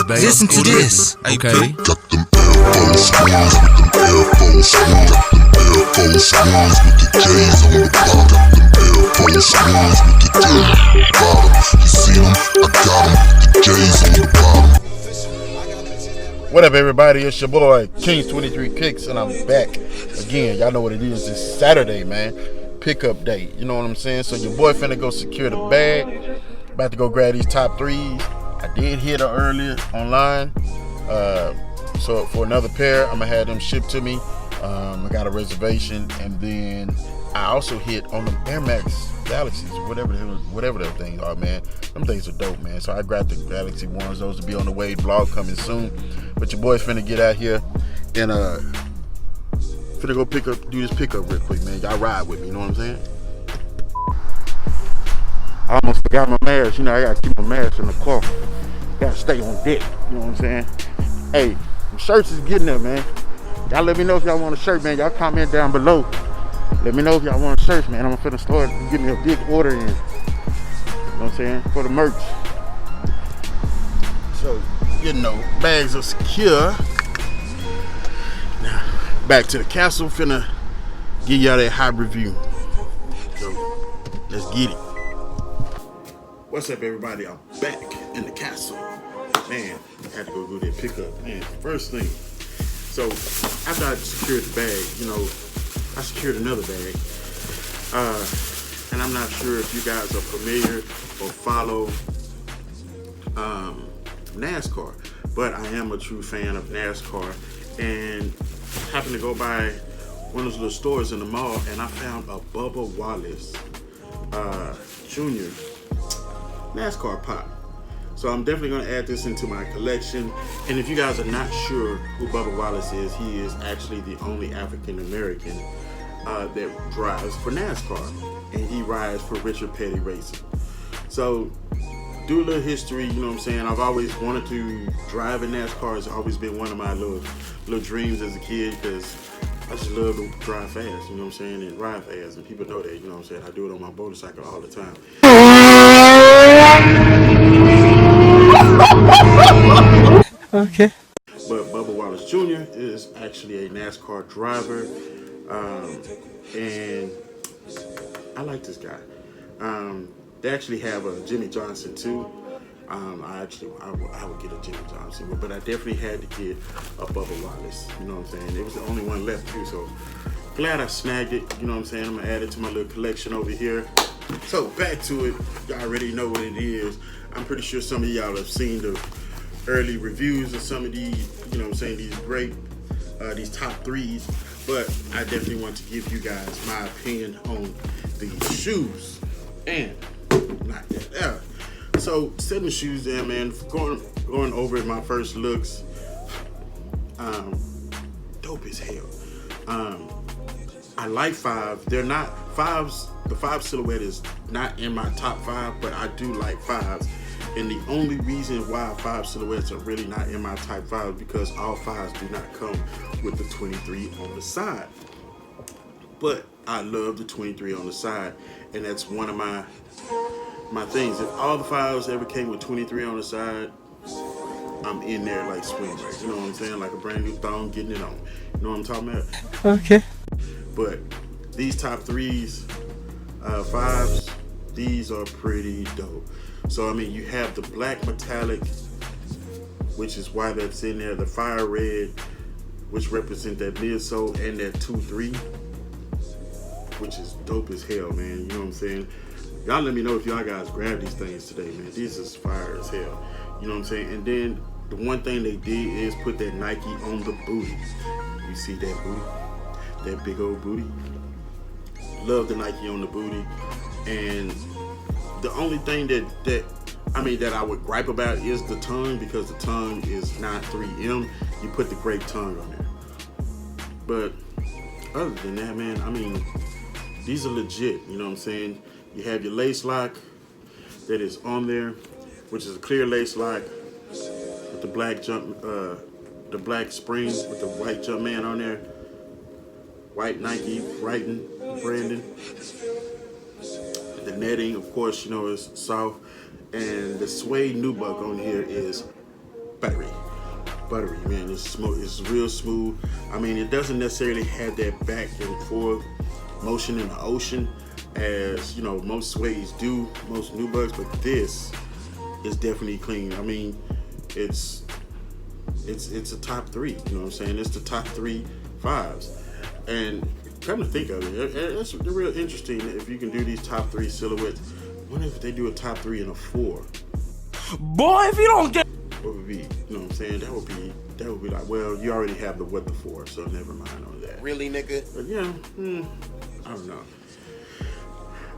baby. Listen to this. Okay. Got them Air Force Ones with them Air Force Ones. Got them Air Force Ones with the J's on the bottom. Got them Air Force Ones with the J's on the bottom. You see them? I got them with the J's on the bottom. What up, everybody? It's your boy Kings 23 Kicks, and I'm back again. Y'all know what it is. It's Saturday, man. Pickup day. You know what I'm saying? So your boy finna go secure the bag. About to go grab these top threes. I did hit her earlier online. So for another pair, I'm gonna have them shipped to me. I got a reservation, and then I also hit on the Air Max Galaxies, whatever the things are, man. Them things are dope, man. So I grabbed the Galaxy ones. Those will be on the way. Vlog coming soon. But your boy's finna get out here and finna go do this pickup real quick, man. Y'all ride with me, you know what I'm saying? I almost forgot my mask. You know, I gotta keep my mask in the car. Gotta stay on deck, you know what I'm saying? Hey, the shirts is getting there, man. Y'all let me know if y'all want a shirt, man. Y'all comment down below. Let me know if y'all want shirts, man. I'm finna start getting me a big order in. You know what I'm saying? For the merch. So, you know, bags are secure. Now, back to the castle. Finna give y'all that high review. So, let's get it. What's up, everybody? I'm back in the castle. Man, I had to go do that pickup. Man, first thing. So, after I secured the bag, you know, I secured another bag, and I'm not sure if you guys are familiar or follow NASCAR, but I am a true fan of NASCAR, and happened to go by one of those little stores in the mall, and I found a Bubba Wallace Jr. NASCAR pop. So I'm definitely going to add this into my collection. And if you guys are not sure who Bubba Wallace is, he is actually the only African American that drives for NASCAR, and he rides for Richard Petty Racing. So do a little history, you know what I'm saying? I've always wanted to drive in NASCAR. It's always been one of my little dreams as a kid, because I just love to drive fast, you know what I'm saying, and ride fast, and people know that, you know what I'm saying? I do it on my motorcycle all the time. Okay. But Bubba Wallace Jr. is actually a NASCAR driver, and I like this guy. They actually have a Jimmy Johnson too. I would get a Jimmy Johnson, but I definitely had to get a Bubba Wallace. You know what I'm saying? It was the only one left too, so glad I snagged it. You know what I'm saying? I'm gonna add it to my little collection over here. So back to it. Y'all already know what it is. I'm pretty sure some of y'all have seen the early reviews of some of these, you know what I'm saying, these great, these top threes, but I definitely want to give you guys my opinion on these shoes, and knock that out. So setting the shoes down, man, going over my first looks, dope as hell. I like five. They're not fives. The five silhouette is not in my top five, but I do like fives. And the only reason why five silhouettes are really not in my type five is because all fives do not come with the 23 on the side. But I love the 23 on the side, and that's one of my things. If all the fives ever came with 23 on the side, I'm in there like swing break. You know what I'm saying? Like a brand new thong, getting it on. You know what I'm talking about? Okay. But these top threes, fives, these are pretty dope. So I mean, you have the black metallic, which is why that's in there. The fire red, which represent that midsole, and that 2-3, which is dope as hell, man. You know what I'm saying? Y'all let me know if y'all guys grab these things today, man. These is fire as hell. You know what I'm saying? And then the one thing they did is put that Nike on the booty. You see that booty? That big old booty. Love the Nike on the booty. And the only thing that I would gripe about is the tongue, because the tongue is not 3M. You put the grape tongue on there. But other than that, man, I mean, these are legit. You know what I'm saying? You have your lace lock that is on there, which is a clear lace lock with the black the black spring with the white Jumpman on there. White Nike writing, branding. The netting, of course, you know, is soft. And the suede nubuck on here is buttery, man. It's smooth. It's real smooth. I mean, it doesn't necessarily have that back and forth motion in the ocean as, you know, most suedes do, most nubucks, but this is definitely clean. I mean, it's a top 3, you know what I'm saying? It's the top 3 fives. And come to think of it, it's real interesting if you can do these top 3 silhouettes. I wonder if they do a top 3 and a 4. Boy, if you don't get What would be, you know what I'm saying? That would be like, well, you already have the 4, so never mind on that. Really, nigga? But yeah, I don't know.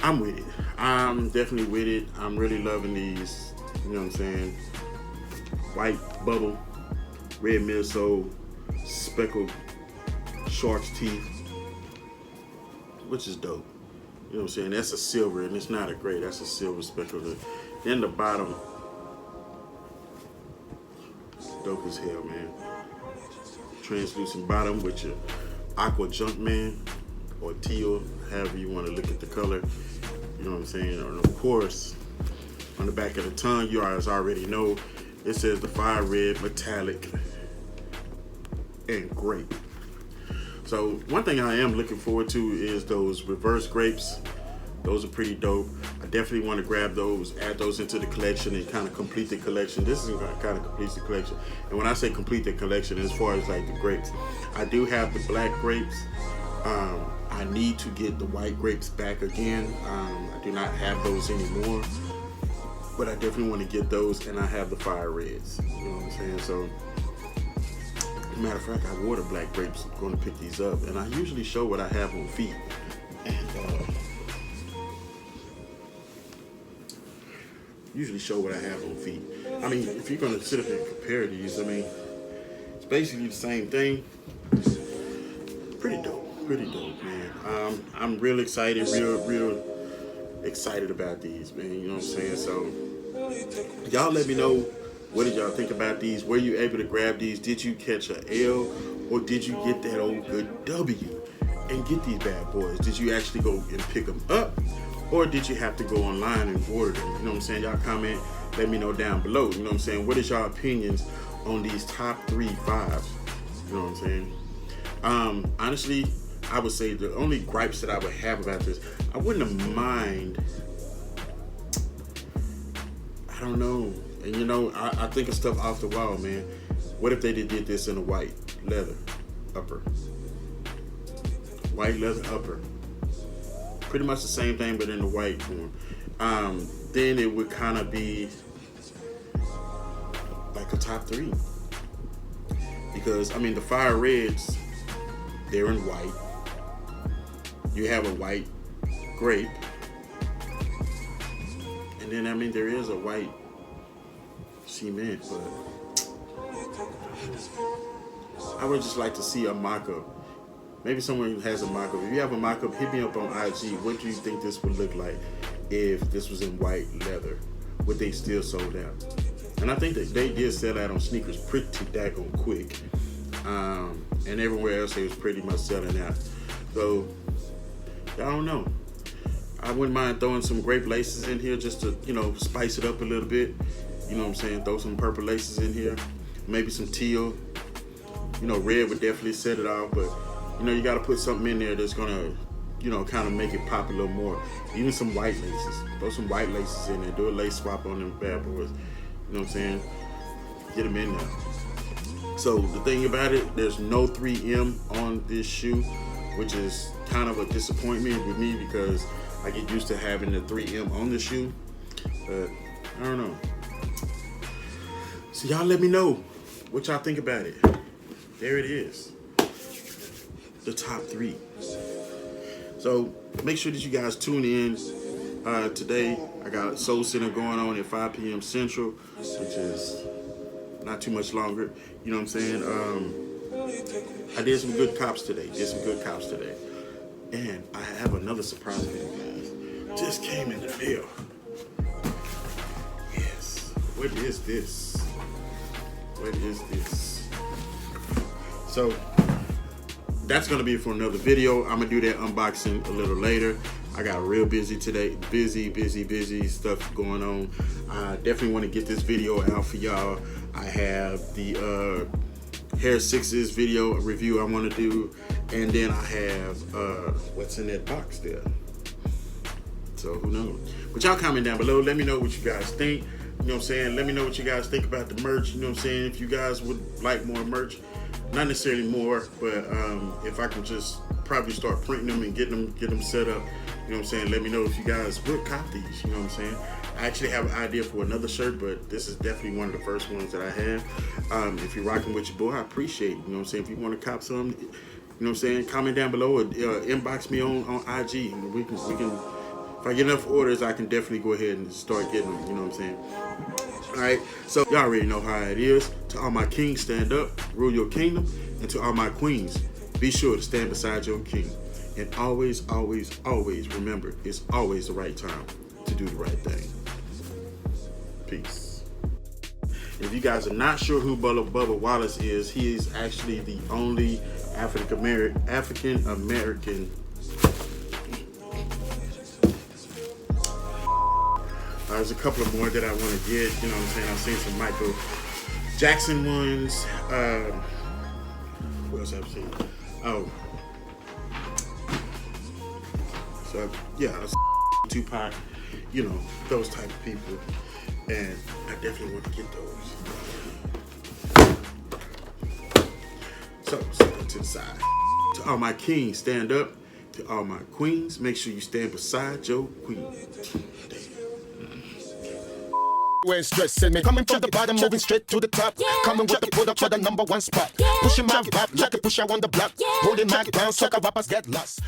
I'm with it. I'm definitely with it. I'm really loving these, you know what I'm saying? White bubble, red midsole, speckled shark's teeth, which is dope. You know what I'm saying? That's a silver, and it's not a gray. That's a silver speckled. Then the bottom, dope as hell, man. Translucent bottom with your aqua Junkman or teal, however you want to look at the color. You know what I'm saying? And of course, on the back of the tongue, you guys already know, it says the fire red, metallic, and grape. So one thing I am looking forward to is those reverse grapes. Those are pretty dope. I definitely want to grab those, add those into the collection and kind of complete the collection. This is kind of complete the collection. And when I say complete the collection, as far as like the grapes, I do have the black grapes. I need to get the white grapes back again. I do not have those anymore, but I definitely want to get those, and I have the fire reds. You know what I'm saying? So, as a matter of fact, I wore the black grapes. I'm going to pick these up, and I usually show what I have on feet. And usually show what I have on feet. I mean, if you're going to sit up and compare these, I mean, it's basically the same thing. Pretty dope, man. I'm real excited, real excited about these, man. You know what I'm saying? So, y'all let me know, what did y'all think about these? Were you able to grab these? Did you catch an L, or did you get that old good W and get these bad boys? Did you actually go and pick them up, or did you have to go online and order them? You know what I'm saying? Y'all comment, let me know down below. You know what I'm saying? What is y'all opinions on these top 3 fives? You know what I'm saying? Honestly, I would say the only gripes that I would have about this, I wouldn't mind, I don't know. And you know, I think of stuff off the wall, man. What if they did this in a white leather upper? White leather upper. Pretty much the same thing, but in the white form. Then it would kind of be like a top 3. Because, I mean, the fire reds, they're in white. You have a white grape. And then, I mean, there is a white cement, but I would just like to see a mock-up. Maybe someone who has a mock-up. If you have a mock-up, hit me up on IG. What do you think this would look like if this was in white leather? Would they still sold out? And I think that they did sell out on sneakers pretty daggone quick. And everywhere else, they was pretty much selling out. So, I don't know. I wouldn't mind throwing some grape laces in here just to, you know, spice it up a little bit. You know what I'm saying? Throw some purple laces in here. Maybe some teal. You know, red would definitely set it off, but you know, you got to put something in there that's gonna, you know, kind of make it pop a little more. Even some white laces. Throw some white laces in there. Do a lace swap on them bad boys. You know what I'm saying? Get them in there. So the thing about it, there's no 3M on this shoe, which is kind of a disappointment with me because I get used to having the 3M on the shoe. But I don't know. So y'all let me know what y'all think about it. There it is. The top 3. So make sure that you guys tune in today. I got Soul Center going on at 5 p.m. Central, which is not too much longer. You know what I'm saying? I did some good cops today. And I have another surprise for you guys. Just came in the mail. Yes. What is this? What is this? So that's gonna be for another video. I'm gonna do that unboxing a little later. I got real busy today. Busy stuff going on. I definitely want to get this video out for y'all. I have the Hair Sixes video review I want to do, and then I have what's in that box there. So who knows? But y'all comment down below. Let me know what you guys think. You know what I'm saying? Let me know what you guys think about the merch. You know what I'm saying? If you guys would like more merch, not necessarily more, but if I can just probably start printing them and get them set up. You know what I'm saying? Let me know if you guys would cop these. You know what I'm saying? I actually have an idea for another shirt, but this is definitely one of the first ones that I have. If you're rocking with your boy, I appreciate it. You know what I'm saying? If you want to cop some, you know what I'm saying? Comment down below or inbox me on IG. We can. If I get enough orders, I can definitely go ahead and start getting them. You know what I'm saying? All right. So y'all already know how it is. To all my kings, stand up, rule your kingdom, and to all my queens, be sure to stand beside your king. And always, always, always remember, it's always the right time to do the right thing. Peace. If you guys are not sure who Bubba Wallace is, he is actually the only African American. There's a couple of more that I want to get. You know what I'm saying? I've seen some Michael Jackson ones. What else I've seen? Oh. So, yeah, Tupac, you know, those type of people. And I definitely want to get those. So, set that to the side. To all my kings, stand up. To all my queens, make sure you stand beside your queen. Always stressing me. Coming from the bottom, moving straight to the top. Coming with the put up for the #1 spot. Pushing my vibe like a pusher on the block. Holding my ground, sucker rappers get lost.